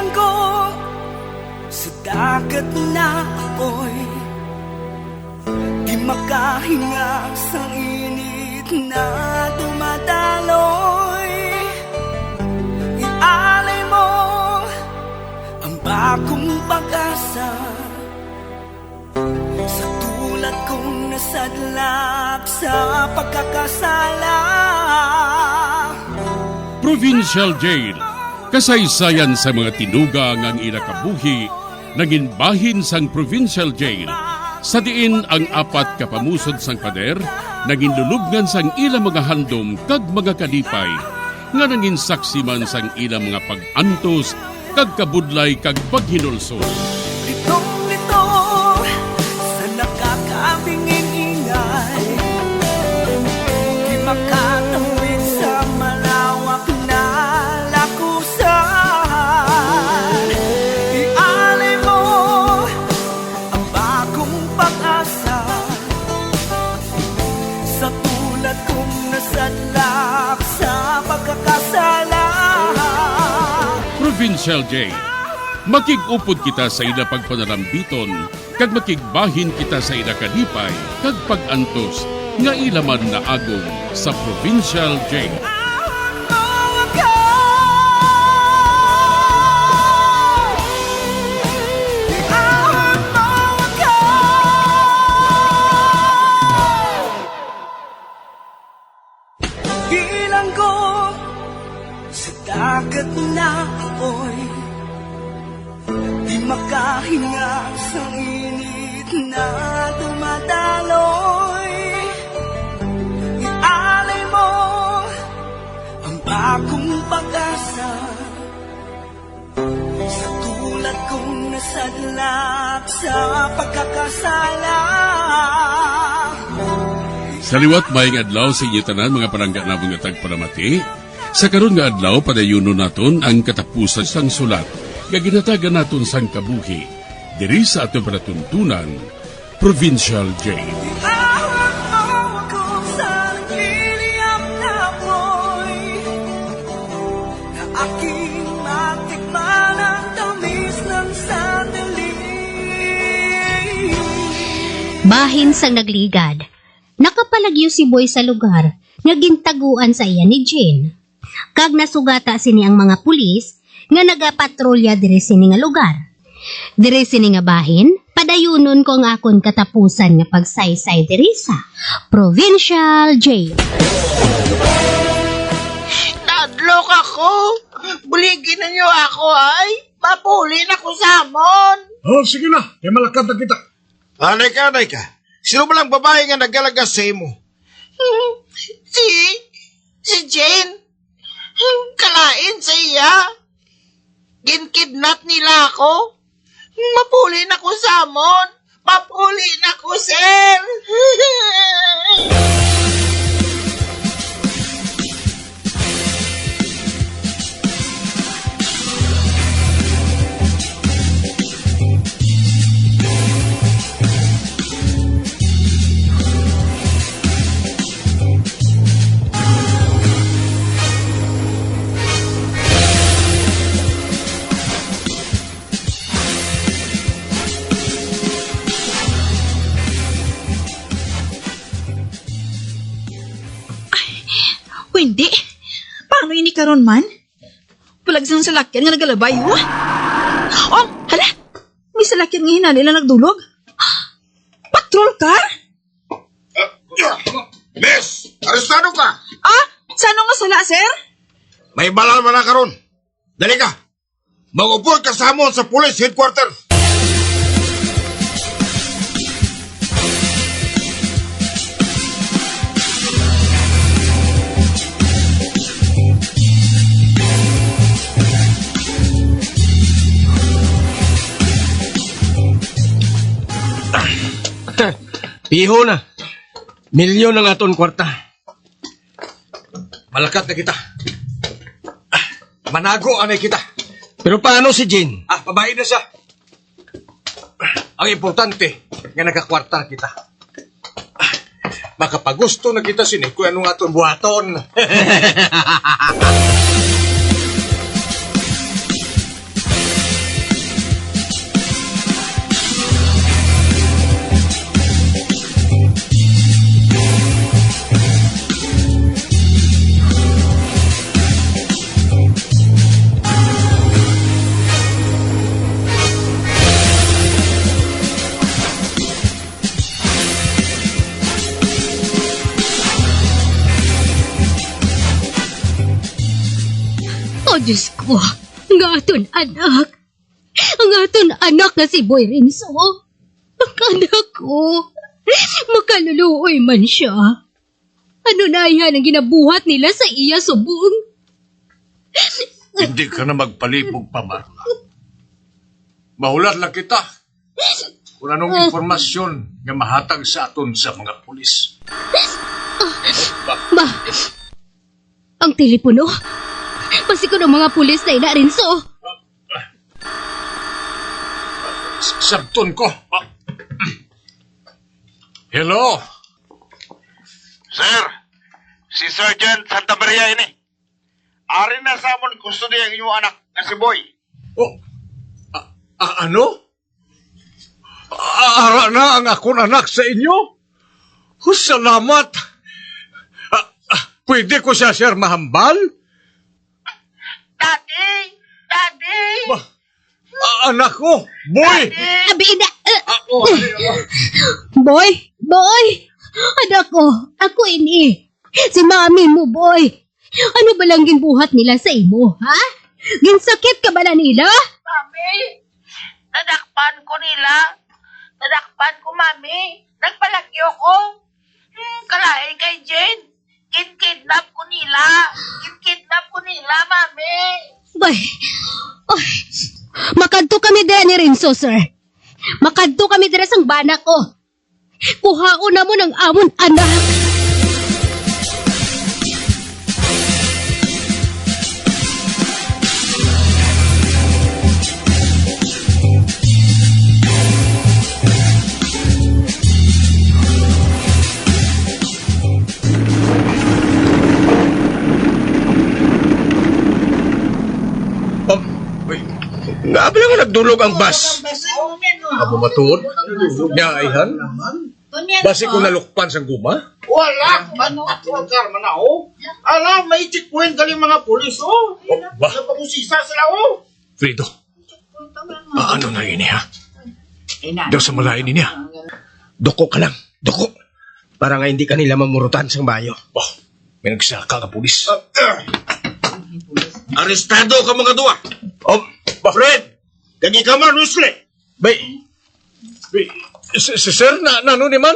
Bilanggo sa dagat na apoy, di makahinga sa init na dumadaloy. Ialay mo ang bagong pag-asa sa tulad kong nasadlak sa pagkakasala. Provincial Jail, kasaysayan sa mga tinugang ang ilakabuhi, naging bahin sang Provincial Jail. Sa diin ang apat kapamusod sang pader, naging lulubngan sang ilang mga handom kag mga kalipay, nga naging saksi man sang ilang mga pag-antos, kag kabudlay kag paghinulsol. Litong-lito sa nakakabingin ingay, di makatawid sa malawak na lakusan. Ialay mo ang bagong pag-asa sa tulad kong nasadlak sa pagkakasala. Provincial Jail, makig-upod kita sa ila pagpanarambiton, kag makigbahin kita sa ila kalipay, kag pag-antos, nga ilaman na agong sa Provincial Jail. Bilanggo sa dagat na apoy, di makahinga sa init na dumadaloy. Ialay mo ang bagong pag-asa sa tulad kong nasadlak sa pagkakasala. Sa liwat maing adlaw sa inyo tanan mga parangga na mga tagparamati, sa karon nga adlaw padayuno naton ang katapusan sang sulat, nga ginatagan naton sang kabuhi, diri sa aton panatuntunan, Provincial Jail. Iawag mo ako sa nagliliyap na apoy, na aking matikman ang tamis ng sandali. Bahin sang nagligad. Nakapalagyo si Boy sa lugar nga gintaguan sa iya ni Jane. Kag nasugata sini ang mga pulis nga nagapatrolya dire sini nga lugar. Dire sini nga bahin, padayunon ko ang akon katapusan nga pagsaysay diri sa Provincial Jail. Tadlok ako! Buligin ninyo ako ay! Mapulin ako sa amon! Oh, sige na. Kaya malakad na kita. Anay ka. Sino ba lang babae nga nagalagas sa imo? Si Jane. Kalain sa iya. Ginkidnap nila ako. Mapulin ako sa amon. Mapulin ako, sir. Hindi. Paano ini karon man? Palag sang salakyan nga nagalabay, oh. Oh, hala. May salakyan nga hinalila nagdulog. Patrol car? Miss! Arestado ka! Ah, saan nga sala, sir? May balal man na karon. Dali ka! Mag-upod ka sa amon sa police headquarters! Piho na. Milyon ang aton kwarta. Malakat na kita. Manago anay kita. Pero paano si Jane? Babae na siya. Ang importante, nga nakakwarta kita. Makapagusto na kita sini kung anong aton buhaton. Diyos ko, ang aton anak. Ang aton anak nga si Boy Renzo. Ang anak ko. Makaluluoy man siya. Ano na yan ang ginabuhat nila sa iya subong? Hindi ka na magpalibog pa, Marla. Mahulat lang kita kung anong informasyon nga mahatag sa aton sa mga pulis. Ma, ang telepono? Pasi ko ng mga pulis na ina, Renzo. Sabton ko. Hello? Sir, si Sergeant Santa Maria ini. Ari na sa amon custody ang inyong anak na si Boy. Oh, ano? Ara na ang akong anak sa inyo? Salamat. Pwede ko siya, sir, mahambal? Daddy! Anak ko, Boy! Abi na. Boy! Anak ko, ako ini. Si mami mo, Boy. Ano ba lang ginbuhat nila sa imo, ha? Ginsakit ka ba na nila? Mami! Nadakpan ko nila. Nadakpan ko, Mami. Nagpalagyo ko. Kalahin kay Jane. Kidnap ko nila, Mami. Boy, makadto kami din ni Renzo, sir. Makadto kami dire sang bana ko. Kuhaon na mo ng amon anak. Nga ba lang nagdulog ang bus? Abo matuod? Nyaihan? Basi ko nalukpan sa guma? Wala, matuwag man ako. Alam, may checkpoint galing mga pulis, oh. Ba? Napangusisa sila, oh. Frido, ano na ini ha? Daw sa malain ini ha? Doko ka lang, doko. Para nga hindi ka nila mamurutan sa bayo. Oh, may nagsaka ka pulis. Arestado ka mga duwa. Fred, kagi ka man, Wesley. Bay, sir, nano ni man?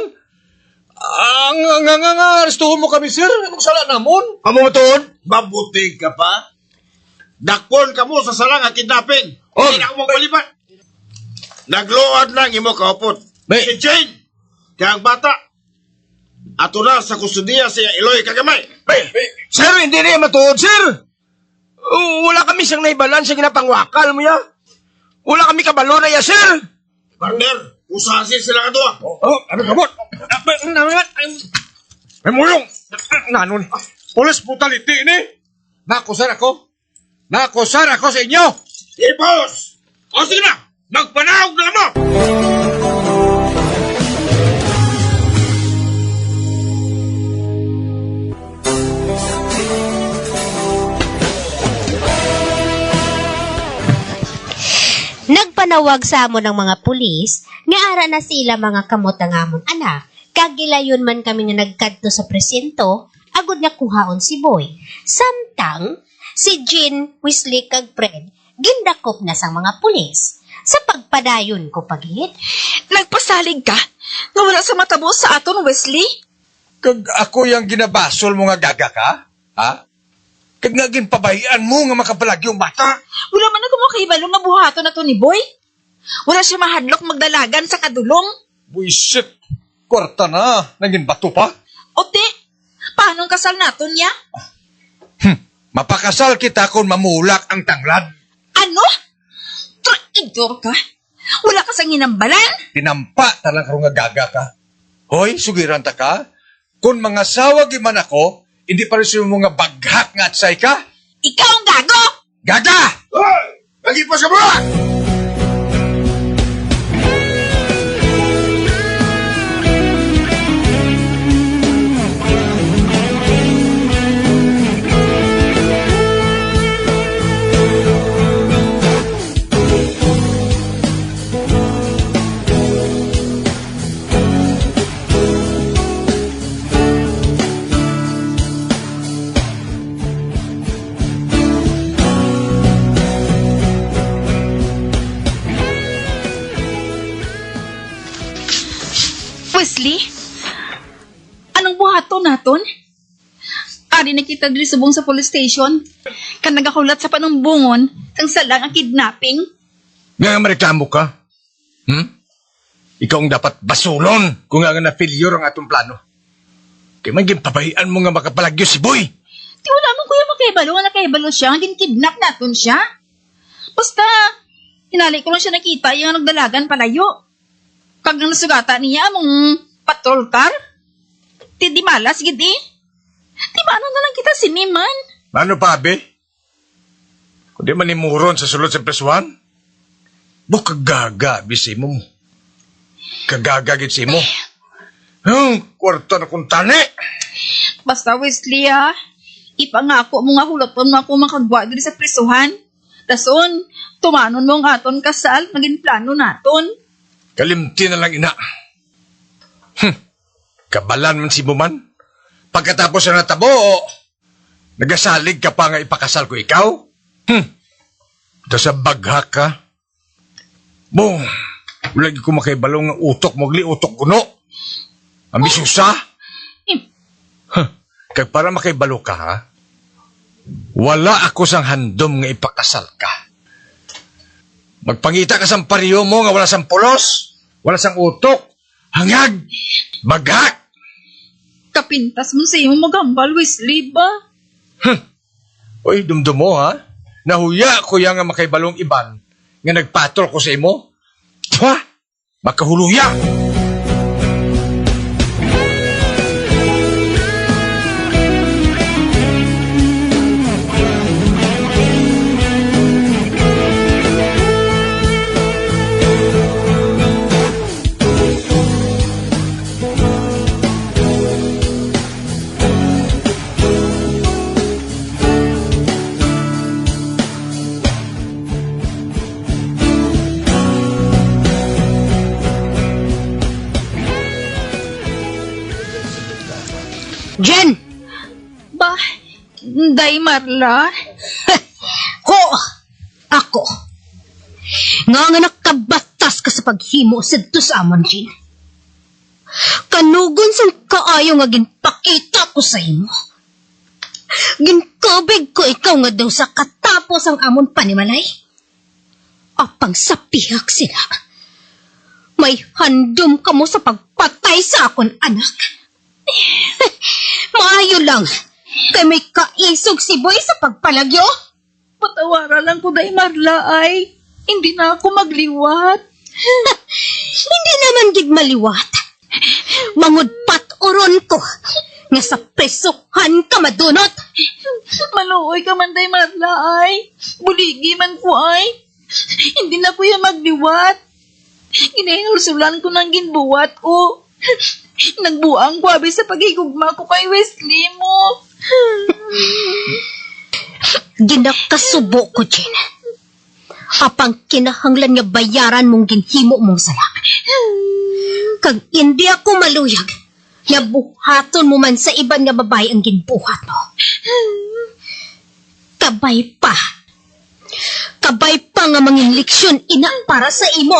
Arestuhon mo kami, sir. Anong sala namon? Amo matuod? Mabutig ka pa? Dakpon ka mo sa salang at kidnapping. Hindi na ako magpalipat. Nagluad lang imo kahapon. Bay. Si Jane, kaya ang bata. Ato na sa kustudiya siya Eloy kagamay. Bay, sir, hindi na matuod, sir. Wala kami siyang naibalan sa ginapangwakal mo ya. Wala kami kabalo na ya, sir. Partner, usasin sila ka doon. Ano kabot? May mulong. Nanon. Police brutality ini. Nakusar ako sa inyo. Boss! O sige na, magpanahog na mo! Nagpanawag sa amon ng mga pulis, nga ara na sila mga kamot ang amon anak. Kagilayon man kami nga nagkadto sa presinto, agod nga kuhaon si Boy. Samtang, si Jean, Wesley, kag Fred, gindakop na sang mga pulis. Sa pagpadayon ko pagit, Nagpasalig ka? Nga wala sa matabo sa aton, Wesley? Kag ako yung ginabasol mo nga gaga ka? Ha? Kag naging pabayaan mo nga makapalagyong bata? Wala man ako makaibalo nga buhaton na to ni Boy. Wala siya mahadlok magdalagan sa kadulong. Buisit. Kwarta na. Naging bato pa? Ote, paano ang kasal naton niya? Mapakasal kita kung mamulak ang tanglad. Ano? Traidor ka? Wala ka sang hinambalan? Tinampa talang karong nga gaga ka. Hoy, sugiran ta ka. Kung mga sawag man ako, hindi pa rin siya mga baghak nga atsay ka. Ikaw ang gago! Gaga! Hoy! Lagi pa sa buwan! nakita diri subong sa police station. Kan nagakulat sa panumbungon, sang salang ang kidnapping. Nga nga mareklamo ka? Ikaw ang dapat basulon kung nga na-failure ang atong plano. Kaya man pabayaan mo nga makapalagyo si Boy. Di wala mo kuya makaibalo nga nakaibalo siya, hanggang kidnap natin siya. Basta, hinali ko lang siya nakita yung nagdalagan palayo. Kag nang nasugata niya among patrol car. Di malas, gidi. Di ba na lang kita siniman? Ano pa, be? Kung di manimuron sa sulod sa presuhan? Bo kagaga, bisi mo. Kagagagit si mo. Kwarto na kong tani. Basta Wesley ipangako mo nga hulaton mo ako makagwa diri sa prisuhan. Dason, tumanon mo ang aton kasal, naging plano naton. Kalimti na lang ina. Kabalan man si Buman. Pagkatapos na natabo, nagasalig ka pa nga ipakasal ko ikaw? Ito sa bagha ka. Bo, lagi ko makaibalong ng utok, mogli utok kuno. Ambisyosa. Kag para makaibalo ka, ha? Wala ako sang handom nga ipakasal ka. Magpangita ka sang pariyo mo nga wala sang pulos, wala sang utok, hangag, bagak. Kapintas mo sa iyo magambal, Wesley ba? Uy, dumdum mo, ha? Nahuya ko yang nga makaibalong iban nga nagpatol ko sa imo. Pwa! Makahuluya! Jen! Ba, Day Marla? Ho! Ako. Nga nakabatas ka sa paghimo sa sa amon, Jen. Kanugon sang kaayo nga ginpakita ko sa imo. Ginkabig ko ikaw nga daw sa katapos ang amon panimalay. Apang sa pihak sila. May handom ka mo sa pagpatay sa akon anak. Maayo lang. Kay may kaisog si Boy sa pagpalagyo. Patawara lang ko, Day Marla, ay. Hindi na ako magliwat. Hindi naman gid maliwat. Mangudpat oron ko. Nga sa presuhan ka madunot. Maluoy ka man, Day Marla, ay. Buligi man ko, ay. Hindi na ko yan magliwat. Ginahulsulan ko ng ginbuwat ko. Nagbuang ko abis sa pagigugma ko kay Wesley mo. Ginakasubo ko, Jen. Apang kinahanglan nga bayaran mong ginhimo mong salam. Kag hindi ako maluyag, nga buhaton mo man sa iban nga babae ang ginbuhat mo. Kabay pa nga mangin leksyon ina para sa imo.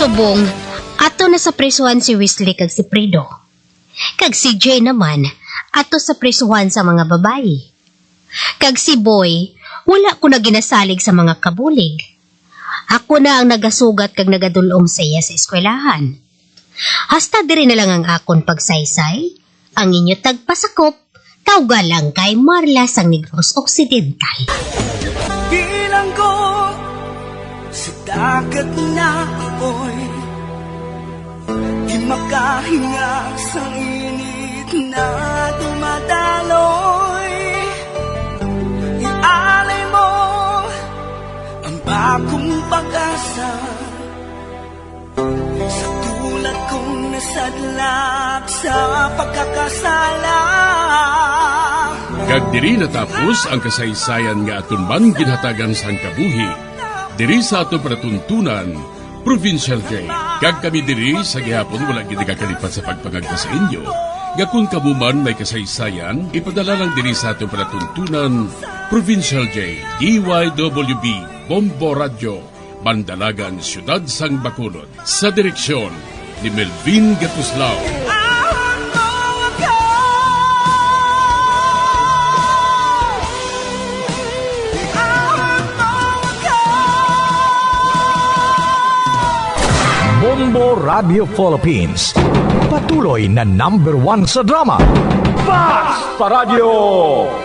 Subong, ato na sa presuhan si Wesley kag si Fredo. Kag si Jay naman, ato sa presuhan sa mga babae. Kag si Boy, wala ko na ginasalig sa mga kabulig. Ako na ang nagasugat kag nagadulong sa iya sa eskwelahan. Hasta diri na lang ang akon pagsaysay, ang inyo tagpasakop, kaugalang kay Marla sang Negros Occidental. Bilang ko sa dagat na apoy, di makahinga sa init na dumadaloy. Ialay mo ang bagong pag-asa sa tulad kong nasadlak sa pagkakasala. Kag diri natapos ang kasaysayan nga aton man ginhatagan sang kabuhi. Diri sa ato panatuntunan, Provincial J. Kag kami diri sa gihapon wala gid kakalipat sa pagpangagda sa inyo. Nga kung kamuman may kasaysayan, ipadala lang diri sa ato panatuntunan, Provincial J. DYWB Bombo Radio, Bandalagan, Siyudad Sang Bacolod. Sa direksyon ni Melvin Gatuslao. Bombo Radio Philippines. Patuloy na #1 sa drama. Basta Radio